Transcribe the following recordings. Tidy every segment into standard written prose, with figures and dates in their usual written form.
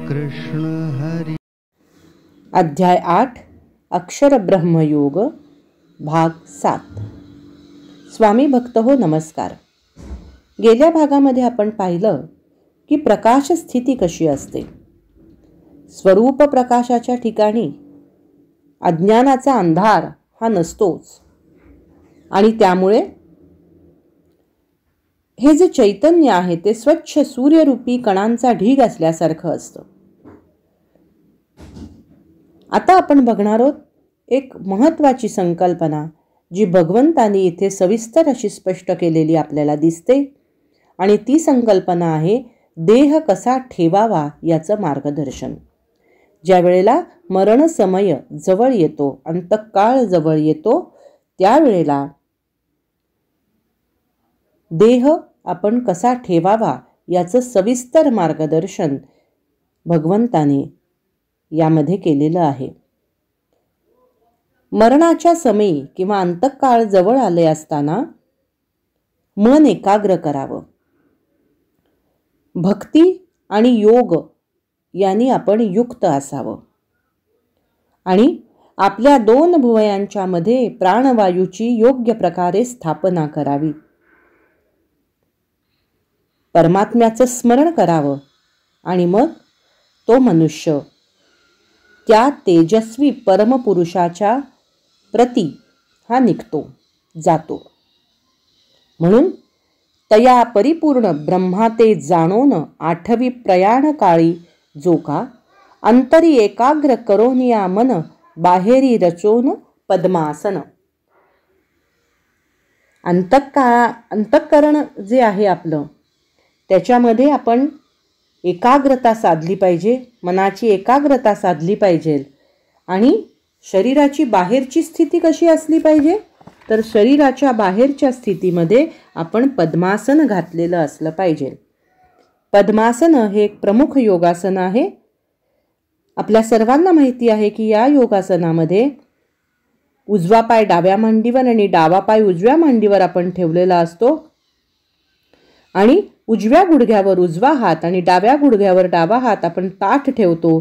कृष्ण हरी. अध्याय 8 अक्षर ब्रह्मयोग भाग 7. स्वामी भक्त हो नमस्कार. गेल्या भागामध्ये आपण पाहिलं की प्रकाश स्थिती कशी असते. स्वरूप प्रकाशाच्या ठिकाणी अज्ञानाचा अंधार हा नसतोच आणि त्यामुळे हे जे चैतन्य आहे ते स्वच्छ सूर्यरूपी कणांचा ढीग असल्यासारखं असतं. आता आपण बघणार आहोत एक महत्त्वाची संकल्पना जी भगवंतांनी इथे सविस्तर अशी स्पष्ट केलेली आपल्याला दिसते आणि ती संकल्पना आहे देह कसा ठेवावा याचं मार्गदर्शन. ज्या वेळेला मरण समय जवळ येतो, अंतकाळ जवळ येतो, त्यावेळेला देह आपण कसा ठेवावा याचं सविस्तर मार्गदर्शन भगवंताने यामध्ये केलेलं आहे. मरणाच्या समयी किंवा अंतकाळ जवळ आले असताना मन एकाग्र करावं. भक्ती आणि योग यांनी आपण युक्त असावं आणि आपल्या दोन भुवयांच्या मध्ये प्राणवायूची योग्य प्रकारे स्थापना करावी. परमात्म्याचं स्मरण करावं आणि मग तो मनुष्य त्या तेजस्वी परमपुरुषाच्या प्रती हा निघतो, जातो. म्हणून तया परिपूर्ण ब्रह्मा ते जाणोन आठवी प्रयाण काळी जो का अंतरी एकाग्र करोनिया मन बाहेरी रचोन पद्मासन. अंतःकरण जे आहे आपलं त्याच्यामध्ये आपण एकाग्रता साधली पाहिजे, मनाची एकाग्रता साधली पाहिजे. आणि शरीराची बाहेरची स्थिती कशी असली पाहिजे तर शरीराच्या बाहेरच्या स्थितीमध्ये आपण पद्मासन घातलेलं असलं पाहिजे. पद्मासन हे एक प्रमुख योगासन आहे. आपल्या सर्वांना माहिती आहे की या योगासनामध्ये उजवा पाय डाव्या मांडीवर आणि डावा पाय उजव्या मांडीवर आपण ठेवलेला असतो आणि उजव्या गुडघ्यावर उजवा हात आणि डाव्या गुडघ्यावर डावा हात आपण ताठ ठेवतो.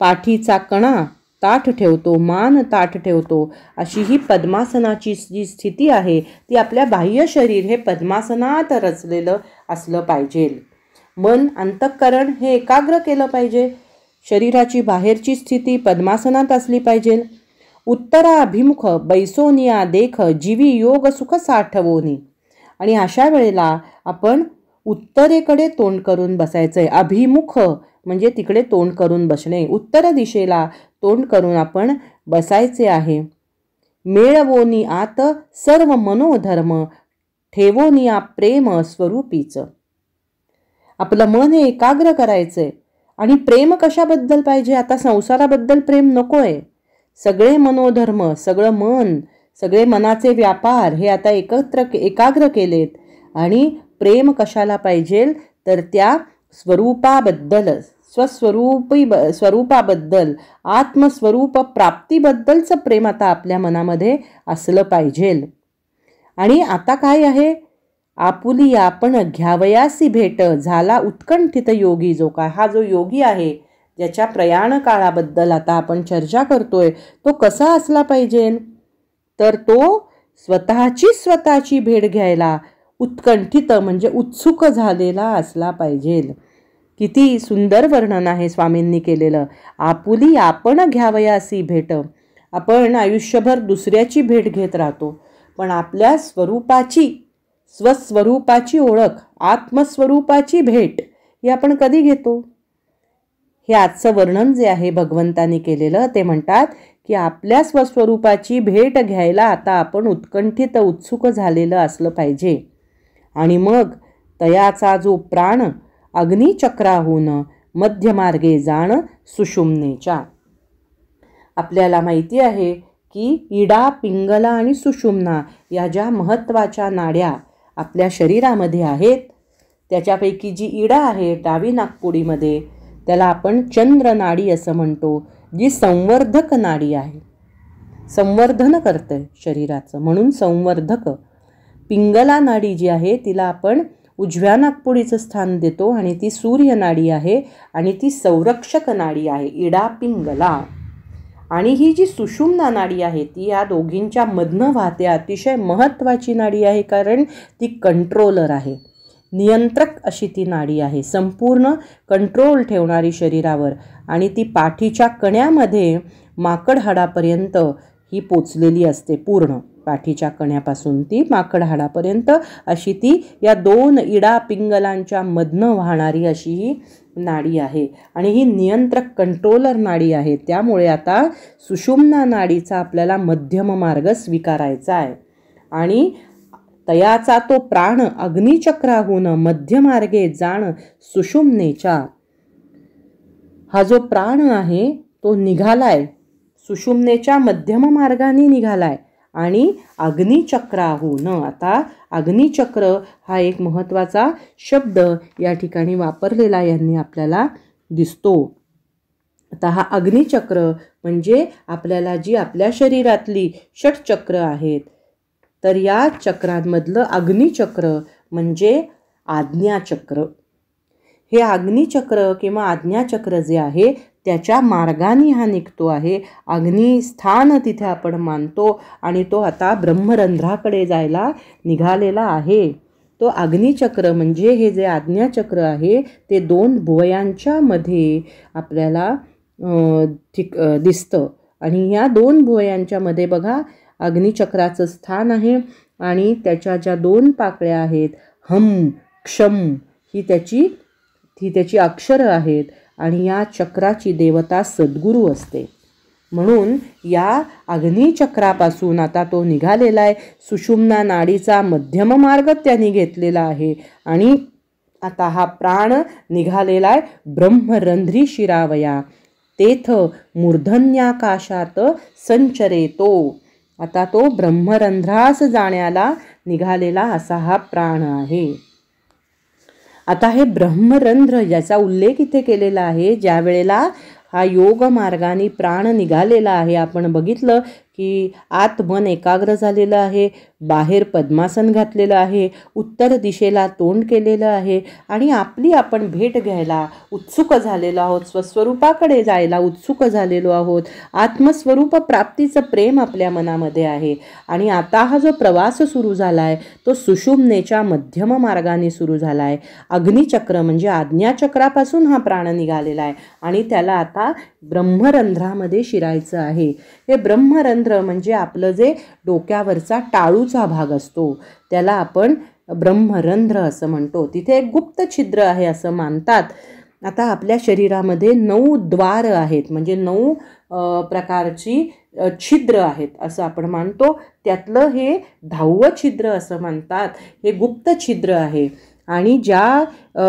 पाठीचा कणा ताठ ठेवतो, मान ताठ ठेवतो. अशी ही पद्मासनाची जी स्थिती आहे ती आपल्या बाह्य शरीर हे पद्मासनात रचलेलं असलं पाहिजे. मन अंतःकरण हे एकाग्र केलं पाहिजे. शरीराची बाहेरची स्थिती पद्मासनात असली पाहिजे. उत्तराभिमुख बैसोनिया देख जीवी योग सुख साठवोनी. आणि अशा वेळेला आपण उत्तरेकडे तोंड करून बसायचंय. अभिमुख म्हणजे तिकडे तोंड करून बसणे, उत्तर दिशेला तोंड करून आपण बसायचे आहे. मेळवोनी आत सर्व मनोधर्म ठेवोनिया प्रेम स्वरूपीचं. आपलं मन हे एकाग्र करायचंय. आणि प्रेम कशाबद्दल पाहिजे? आता संसाराबद्दल प्रेम नकोय. सगळे मनोधर्म, सगळं मन, सगळे मनाचे व्यापार हे आता एकाग्र केलेत. आणि प्रेम कशाला पाहिजे तर त्या स्वरूपाबद्दल, स्वरूपाबद्दल, आत्मस्वरूप प्राप्तीबद्दलचं प्रेम आता आपल्या मनामध्ये असलं पाहिजे. आणि आता काय आहे? आपुली आपण घ्यावयासी भेट झाला उत्कंठित योगी जो काय. हा जो योगी आहे ज्याच्या प्रयाण काळाबद्दल आता आपण चर्चा करतोय तो कसा असला पाहिजे तर तो स्वतःची भेट घ्यायला उत्कंठित म्हणजे उत्सुक झालेला असला पाहिजे. किती सुंदर वर्णन आहे स्वामींनी केलेलं. आपुली आपण घ्यावयासी भेट. आपण आयुष्यभर दुसऱ्याची भेट घेत राहतो, पण आपल्या स्वस्वरूपाची ओळख, आत्मस्वरूपाची भेट ही आपण कधी घेतो? हे आजचं वर्णन जे आहे भगवंतांनी केलेलं ते म्हणतात की आपल्या स्वस्वरूपाची भेट घ्यायला आता आपण उत्कंठित उत्सुक झालेलं असलं पाहिजे. आणि मग तयाचा जो प्राण अग्निचक्राहून मध्यमार्गे जाण सुषुम्नेच्या. आपल्याला माहिती आहे की इडा, पिंगला आणि सुषुम्ना या ज्या महत्त्वाच्या नाड्या आपल्या शरीरामध्ये आहेत त्याच्यापैकी जी इडा आहे डावी नाकपुडीमध्ये त्याला आपण चंद्र नाडी असं म्हणतो, जी संवर्धक नाडी आहे. संवर्धन करते शरीराचं म्हणून संवर्धक. पिंगला नाडी जी आहे तिला आपण उजव्या नाकपुडीचं स्थान देतो आणि ती सूर्य नाडी आहे आणि ती संरक्षक नाडी आहे, इडा पिंगला. आणि ही जी सुषुम्ना नाडी आहे ती या दोघींच्या मधनं वाहते. अतिशय महत्त्वाची नाडी आहे कारण ती कंट्रोलर आहे, नियंत्रक अशी ती नाडी आहे, संपूर्ण कंट्रोल ठेवणारी शरीरावर. आणि ती पाठीच्या कण्यामध्ये माकड हाडापर्यंत ही पोचलेली असते. पूर्ण पाठीच्या कण्यापासून ती माकड हाडापर्यंत अशी ती या दोन इडा पिंगलांच्या मधनं वाहणारी अशी ही नाडी आहे. आणि ही नियंत्रक कंट्रोलर नाडी आहे. त्यामुळे आता सुषुम्ना नाडीचा आपल्याला मध्यम मार्ग स्वीकारायचा आहे. आणि तयाचा तो प्राण अग्निचक्राहून मध्यमार्गे जाण सुषुम्नेच्या. हा जो प्राण आहे तो निघालाय, सुषुम्नेच्या मध्यम मार्गाने निघालाय आणि अग्निचक्राहून. आता अग्निचक्र हा एक महत्त्वाचा शब्द या ठिकाणी वापरलेला यांनी आपल्याला दिसतो. आता हा अग्निचक्र म्हणजे आपल्याला जी आपल्या शरीरातली षटचक्र आहेत, तर या चक्रांमधलं अग्निचक्र म्हणजे आज्ञाचक्र. हे अग्निचक्र किंवा आज्ञाचक्र जे आहे त्याच्या मार्गाने हा निघतो आहे. अग्निस्थान तिथे आपण मानतो आणि तो आता ब्रह्मरंध्राकडे जायला निघालेला आहे. तो अग्निचक्र म्हणजे हे जे आज्ञाचक्र आहे ते दोन भुवयांच्या मध्ये आपल्याला दिसतं. आणि या दोन भुवयांच्या मध्ये बघा अग्निचक्राचं स्थान आहे आणि त्याच्या ज्या दोन पाकळ्या आहेत हम क्षम ही त्याची अक्षरं आहेत. आणि या चक्राची देवता सद्गुरू असते. म्हणून या अग्निचक्रापासून आता तो निघालेला आहे. सुषुम्ना नाडीचा मध्यम मार्ग त्यांनी घेतलेला आहे आणि आता हा प्राण निघालेला आहे ब्रह्मरंध्री शिरावया तेथ मूर्धन्याकाशात संचरेतो. आता तो ब्रह्मरंध्रास जाण्याला निघालेला असा हा प्राण आहे. आता हे ब्रह्मरंध्र याचा उल्लेख इथे केलेला आहे. ज्या वेळेला हा योग मार्गाने प्राण निघालेला आहे, आपण बघितलं की आत मन एकाग्र झालेलं आहे, बाहेर पद्मासन घातलेलं आहे, उत्तर दिशेला तोंड केलेलं आहे आणि आपण भेट घ्यायला उत्सुक झालेलो आहोत, स्वस्वरूपाकडे जायला उत्सुक झालेलो आहोत. आत्मस्वरूप प्राप्तीचं प्रेम आपल्या मनामध्ये आहे. आणि आता हा जो प्रवास सुरू झाला आहे तो सुषुम्नेच्या मध्यम मार्गाने सुरू झाला आहे. अग्निचक्र म्हणजे आज्ञाचक्रापासून हा प्राण निघालेला आहे आणि त्याला आता ब्रह्मरंध्रामध्ये शिरायचं आहे. हे ब्रह्मरंध्र म्हणजे आपलं जे डोक्यावरचा टाळूचा भाग असतो त्याला आपण ब्रह्मरंध्र असं म्हणतो. तिथे एक गुप्त छिद्र आहे असं मानतात. आता आपल्या शरीरामध्ये 9 द्वार आहेत, म्हणजे 9 प्रकारची छिद्र आहेत असं आपण मानतो. त्यातलं हे 10वं छिद्र असं म्हणतात. हे गुप्त छिद्र आहे. आणि ज्या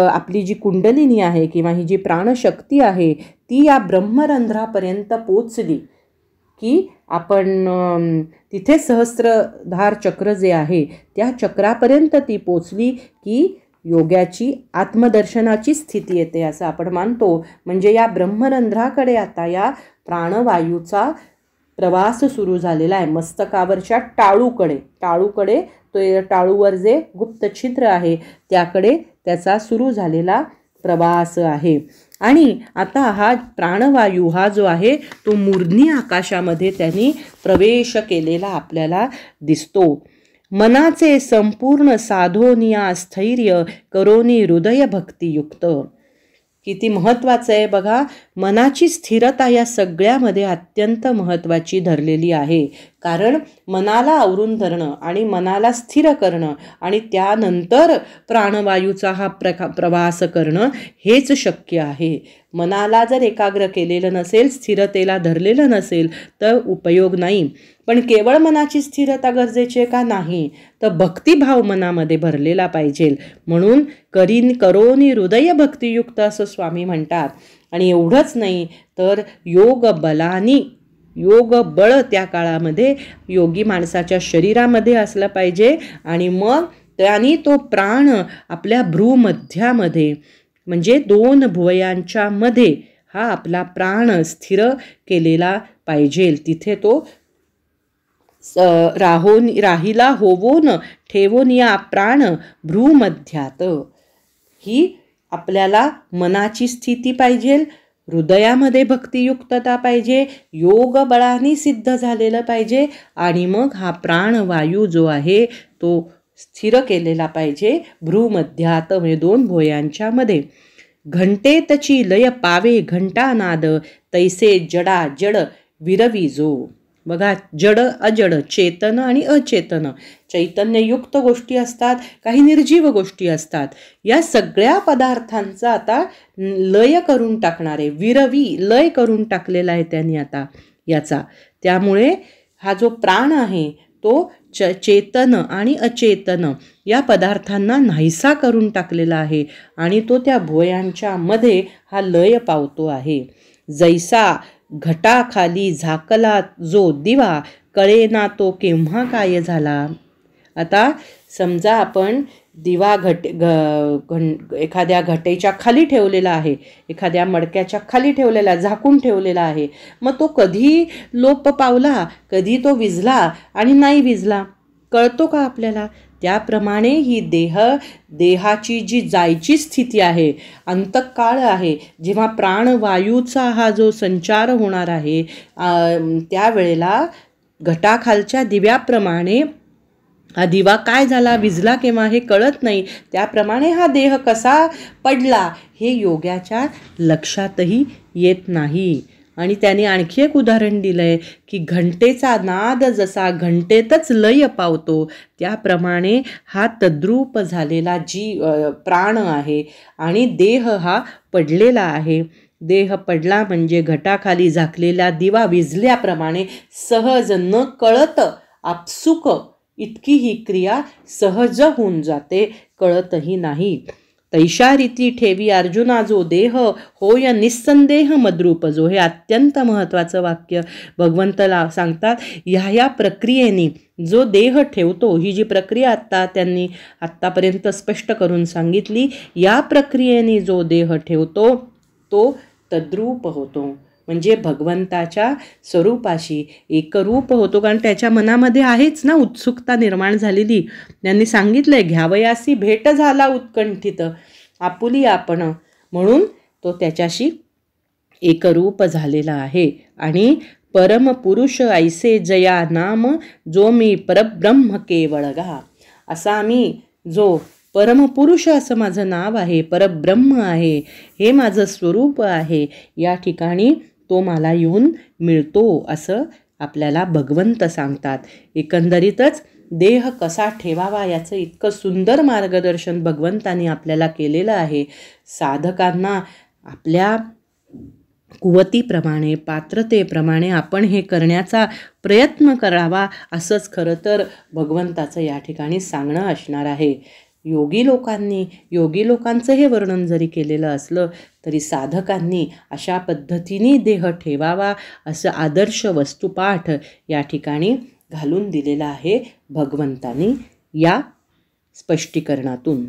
आपली जी कुंडलिनी आहे किंवा ही जी प्राणशक्ती आहे ती या ब्रह्मरंध्रापर्यंत पोचली की आपण तिथे सहस्त्रधार चक्र जे आहे त्या चक्रापर्यंत ती पोचली की योगाची आत्मदर्शनाची स्थिती येते असं आपण मानतो. म्हणजे या ब्रह्मरंध्राकडे आता या प्राणवायूचा प्रवास सुरू झालेला आहे. मस्तकावरच्या टाळूकडे तो टाळूवर जे गुप्त छिद्र आहे त्याकडे त्याचा सुरू झालेला प्रवास आहे. आणि आता हा प्राणवायू हा जो आहे तो मूर्ध्नी आकाशामध्ये त्यांनी प्रवेश केलेला आपल्याला दिसतो. मनाचे संपूर्ण साधोनिया स्थैर्य करोनी हृदय भक्तियुक्त. किती महत्त्वाचं आहे बघा. मनाची स्थिरता या सगळ्यामध्ये अत्यंत महत्त्वाची धरलेली आहे. कारण मनाला आवरून धरणं आणि मनाला स्थिर करणं आणि त्यानंतर प्राणवायूचा हा प्रवास करणं हेच शक्य आहे. मनाला जर एकाग्र केलेलं नसेल, स्थिरतेला धरलेलं नसेल तर उपयोग नाही. पण केवळ मनाची स्थिरता गरजेची आहे का? नाही. तर भक्तिभाव मनामध्ये भरलेला पाहिजे. म्हणून करोनी हृदय भक्तियुक्त असं स्वामी म्हणतात. आणि एवढंच नाही तर योग बळ त्या काळामध्ये योगी माणसाच्या शरीरामध्ये असलं पाहिजे. आणि मग त्याने तो प्राण आपल्या भ्रूमध्यामध्ये म्हणजे 2 भुवयांच्या मध्ये हा आपला प्राण स्थिर केलेला पाहिजे. तिथे तो राहिला होवोन ठेवून या प्राण भ्रूमध्यात. ही आपल्याला मनाची स्थिती पाहिजे, हृदयामध्ये भक्तियुक्तता पाहिजे, योग बळाने सिद्ध झालेलं पाहिजे आणि मग हा प्राणवायू जो आहे तो स्थिर केलेला पाहिजे भ्रूमध्यात, म्हणजे 2 भुवयांच्या मध्ये. घंटेतची लय पावे घंटानाद तैसे जडा जड विरविजो. बघा, जड अजड, चेतन आणि अचेतन, चैतन्ययुक्त गोष्टी असतात, काही निर्जीव गोष्टी असतात. या सगळ्या पदार्थांचा आता लय करून टाकणारे, विरवी लय करून टाकलेला आहे त्यांनी आता याचा. त्यामुळे हा जो प्राण आहे तो चेतन आणि अचेतन या पदार्थांना नाहीसा करून टाकलेला आहे आणि तो त्या भुवयांच्या मध्ये हा लय पावतो आहे. जैसा घटाखाली झाकला जो दिवा कळेना तो केव्हा काय झाला. आता समजा आपण दिवा एखाद्या घटेच्या खाली ठेवलेला आहे, एखाद्या मडक्याच्या खाली ठेवलेला, झाकून ठेवलेला आहे. मग तो कधी लोप पावला, कधी तो विझला आणि नाही विझला, कळतो का आपल्याला? त्याप्रमाणे ही देहाची जी जायची स्थिती आहे, अंतकाळ आहे, जेव्हा प्राणवायूचा हा जो संचार होणार आहे त्यावेळेला घटाखालच्या दिव्याप्रमाणे हा दिवा काय झाला, विझला केव्हा हे कळत नाही. त्याप्रमाणे हा देह कसा पडला हे योग्याच्या लक्षातही येत नाही. आणि त्याने आणखी एक उदाहरण दिलं आहे की घंटेचा नाद जसा घंटेतच लय पावतो त्याप्रमाणे हा तद्रूप झालेला प्राण आहे आणि देह हा पडलेला आहे. देह पडला म्हणजे घटाखाली झाकलेला दिवा विझल्याप्रमाणे सहज न कळत आपसुक इतकी ही क्रिया सहज होऊन जाते, कळतही नाही. तैशा रीती ठेवी अर्जुना जो देह होय निस्संदेह मद्रूप जो. हे अत्यंत महत्त्वाचं वाक्य भगवंतला सांगतात. ह्या प्रक्रियेने जो देह ठेवतो, ही जी प्रक्रिया त्यांनी आत्तापर्यंत स्पष्ट करून सांगितली, या प्रक्रियेने जो देह ठेवतो तो तद्रूप होतो, म्हणजे भगवंताच्या स्वरूपाशी एकरूप होतो. कारण त्याच्या मनामध्ये आहेच ना उत्सुकता निर्माण झालेली. त्यांनी सांगितलंय घ्यावयासी भेट झाला उत्कंठित आपुली आपण, म्हणून तो त्याच्याशी एकरूप झालेला आहे. आणि परमपुरुष ऐसे जया नाम जो मी परब्रह्म केवळ गा. असा आम्ही जो परमपुरुष असं माझं नाव आहे, परब्रह्म आहे, हे माझं स्वरूप आहे, या ठिकाणी तो मला येऊन मिळतो असं आपल्याला भगवंत सांगतात. एकंदरीतच देह कसा ठेवावा याचं इतकं सुंदर मार्गदर्शन भगवंतांनी आपल्याला केलेलं आहे. साधकांना आपल्या कुवतीप्रमाणे, पात्रतेप्रमाणे आपण हे करण्याचा प्रयत्न करावा, असंच खरं तर भगवंताचं या ठिकाणी सांगणं असणार आहे. योगी लोकांचं हे वर्णन जरी केलेलं असलं तरी साधकांनी अशा पद्धतीने देह ठेवावा असं आदर्श वस्तुपाठ या ठिकाणी घालून दिलेला आहे भगवंतांनी या स्पष्टीकरणातून.